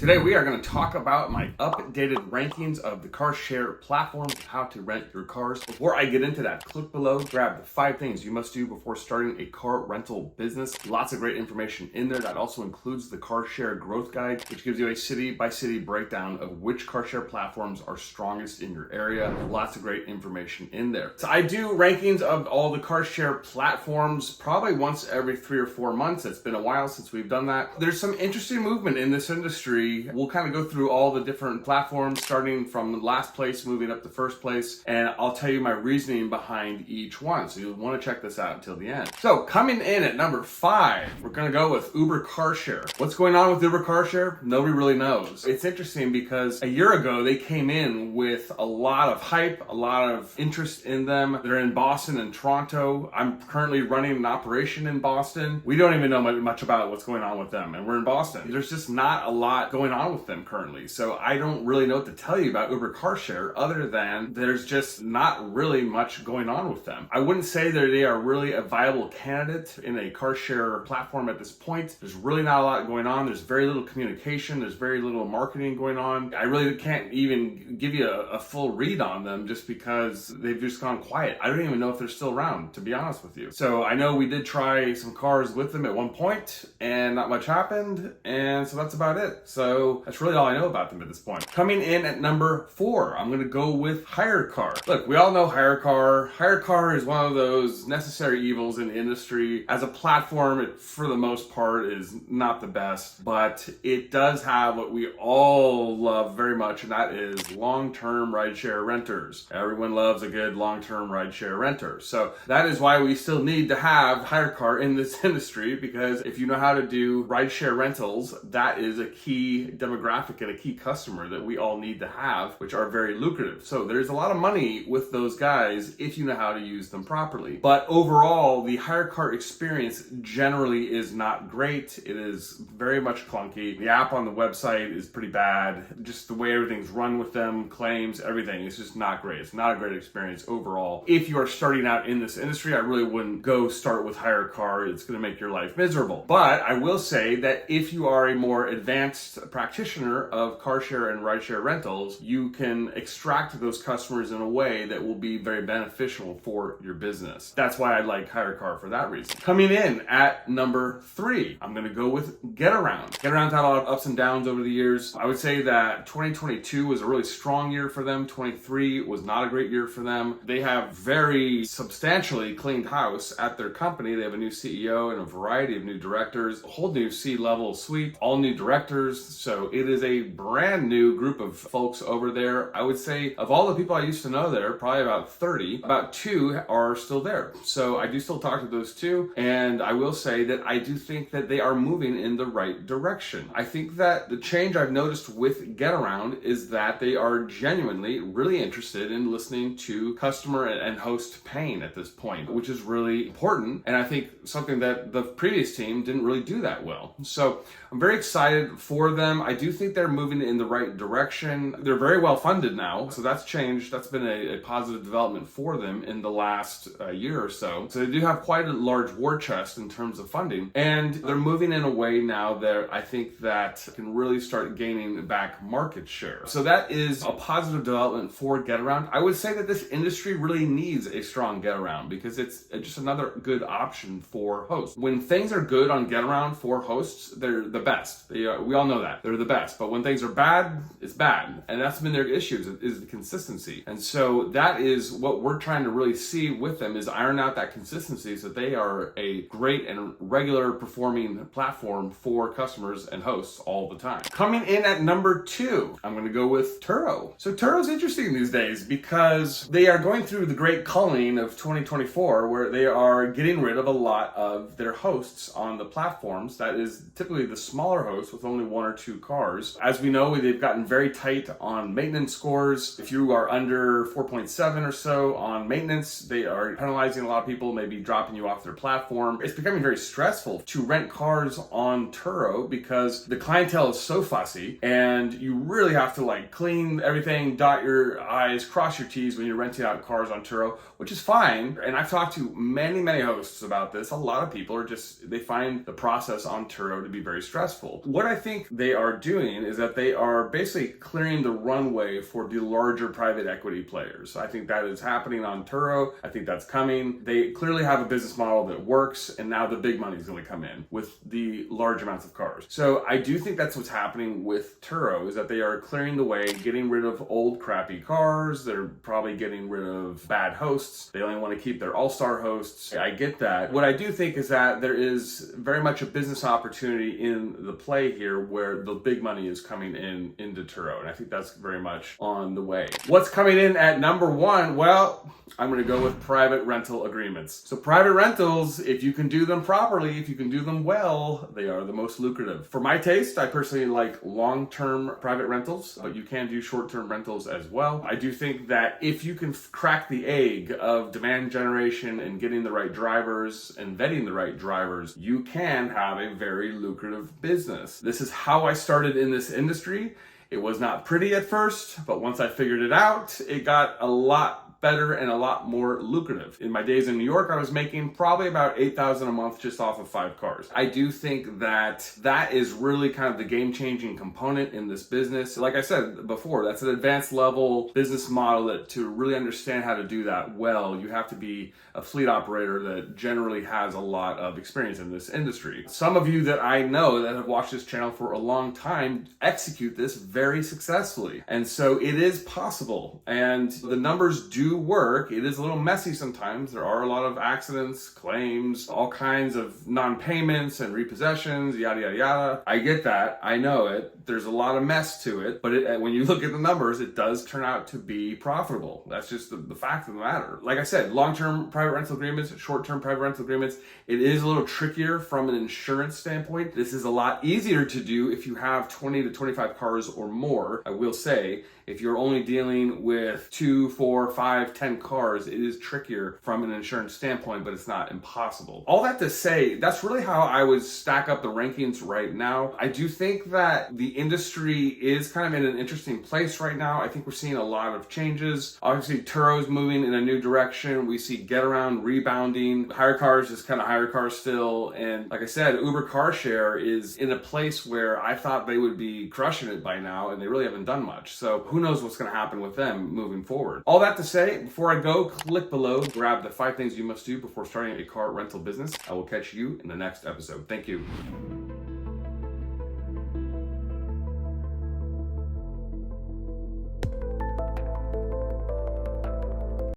Today we are going to talk about my updated rankings of the car share platforms, how to rent your cars. Before I get into that, click below, grab the 5 things you must do before starting a car rental business. Lots of great information in there. That also includes the car share growth guide, which gives you a city by city breakdown of which car share platforms are strongest in your area. Lots of great information in there. So I do rankings of all the car share platforms probably once every 3 or 4 months. It's been a while since we've done that. There's some interesting movement in this industry. We'll kind of go through all the different platforms, starting from last place, moving up to first place, and I'll tell you my reasoning behind each one. So you'll want to check this out until the end. So coming in at number 5, we're going to go with Uber Car Share. What's going on with Uber Car Share? Nobody really knows. It's interesting because a year ago they came in with a lot of hype, a lot of interest in them. They're in Boston and Toronto. I'm currently running an operation in Boston. We don't even know much about what's going on with them, and we're in Boston. There's just not a lot going on with them currently. So I don't really know what to tell you about Uber Car Share other than there's just not really much going on with them. I wouldn't say that they are really a viable candidate in a car share platform at this point. There's really not a lot going on. There's very little communication. There's very little marketing going on. I really can't even give you a full read on them just because they've just gone quiet. I don't even know if they're still around, to be honest with you. So I know we did try some cars with them at one point and not much happened. And so that's about it. So that's really all I know about them at this point. Coming in at number 4, I'm going to go with HighCar. Look, we all know HighCar. HighCar is one of those necessary evils in the industry. As a platform, it, for the most part, is not the best, but it does have what we all love very much, and that is long-term rideshare renters. Everyone loves a good long-term rideshare renter. So that is why we still need to have HighCar in this industry, because if you know how to do rideshare rentals, that is a key demographic and a key customer that we all need to have, which are very lucrative. So there's a lot of money with those guys if you know how to use them properly. But overall, the HighCar experience generally is not great. It is very much clunky. The app on the website is pretty bad. Just the way everything's run with them, claims, everything is just not great. It's not a great experience overall. If you are starting out in this industry, I really wouldn't go start with HighCar. It's going to make your life miserable. But I will say that if you are a more advanced practitioner of car share and rideshare rentals, you can extract those customers in a way that will be very beneficial for your business. That's why I like HighCar for that reason. Coming in at number 3, I'm going to go with Getaround. Getaround's had a lot of ups and downs over the years. I would say that 2022 was a really strong year for them. 23 was not a great year for them. They have very substantially cleaned house at their company. They have a new CEO and a variety of new directors, a whole new C-level suite, all new directors. So it is a brand new group of folks over there. I would say of all the people I used to know there, probably about 30, about 2 are still there. So I do still talk to those 2. And I will say that I do think that they are moving in the right direction. I think that the change I've noticed with Getaround is that they are genuinely really interested in listening to customer and host pain at this point, which is really important. And I think something that the previous team didn't really do that well. So I'm very excited for them. I do think they're moving in the right direction. They're very well funded now, so that's changed. That's been a positive development for them in the last year or so. So they do have quite a large war chest in terms of funding, and they're moving in a way now that I think that can really start gaining back market share. So that is a positive development for Getaround. I would say that this industry really needs a strong Getaround because it's just another good option for hosts. When things are good on Getaround for hosts, they're the best. We all know that. They're the best. But when things are bad, it's bad. And that's been their issues, is the consistency. And so that is what we're trying to really see with them, is iron out that consistency so that they are a great and regular performing platform for customers and hosts all the time. Coming in at number 2, I'm going to go with Turo. So Turo's interesting these days because they are going through the great culling of 2024 where they are getting rid of a lot of their hosts on the platforms. That is typically the smaller hosts with only 1 or 2 cars. As we know, they've gotten very tight on maintenance scores. If you are under 4.7 or so on maintenance, they are penalizing a lot of people, maybe dropping you off their platform. It's becoming very stressful to rent cars on Turo because the clientele is so fussy and you really have to clean everything, dot your I's, cross your T's when you're renting out cars on Turo, which is fine. And I've talked to many hosts about this. A lot of people are they find the process on Turo to be very stressful. What I think they they are doing is that they are basically clearing the runway for the larger private equity players. I think that is happening on Turo. I think that's coming. They clearly have a business model that works, and now the big money is going to come in with the large amounts of cars. So I do think that's what's happening with Turo, is that they are clearing the way, getting rid of old crappy cars. They're probably getting rid of bad hosts. They only want to keep their all-star hosts. I get that. What I do think is that there is very much a business opportunity in the play here where the big money is coming in into Turo, and I think that's very much on the way. What's coming in at number one? Well, I'm going to go with private rental agreements. So private rentals, if you can do them properly, if you can do them well, they are the most lucrative. For my taste, I personally like long-term private rentals, but you can do short-term rentals as well. I do think that if you can crack the egg of demand generation and getting the right drivers and vetting the right drivers, you can have a very lucrative business. This is how I started in this industry. It was not pretty at first, but once I figured it out, it got a lot better and a lot more lucrative. In my days in New York, I was making probably about $8,000 a month just off of 5 cars. I do think that that is really kind of the game-changing component in this business. Like I said before, that's an advanced level business model that to really understand how to do that well, you have to be a fleet operator that generally has a lot of experience in this industry. Some of you that I know that have watched this channel for a long time execute this very successfully. And so it is possible. And the numbers do work. It is a little messy sometimes. There are a lot of accidents, claims, all kinds of non-payments and repossessions, yada, yada, yada. I get that. I know it. There's a lot of mess to it. But when you look at the numbers, it does turn out to be profitable. That's just the fact of the matter. Like I said, long-term private rental agreements, short-term private rental agreements, it is a little trickier from an insurance standpoint. This is a lot easier to do if you have 20 to 25 cars or more. I will say, if you're only dealing with 2, 4, 5, 10 cars, it is trickier from an insurance standpoint, but it's not impossible. All that to say, that's really how I would stack up the rankings right now. I do think that the industry is kind of in an interesting place right now. I think we're seeing a lot of changes. Obviously, Turo's moving in a new direction. We see Getaround rebounding. HighCar is just kind of HighCar still. And like I said, Uber Car Share is in a place where I thought they would be crushing it by now, and they really haven't done much. So who knows what's going to happen with them moving forward. All that to say, before I go, click below, grab the 5 things you must do before starting a car rental business. I will catch you in the next episode. Thank you.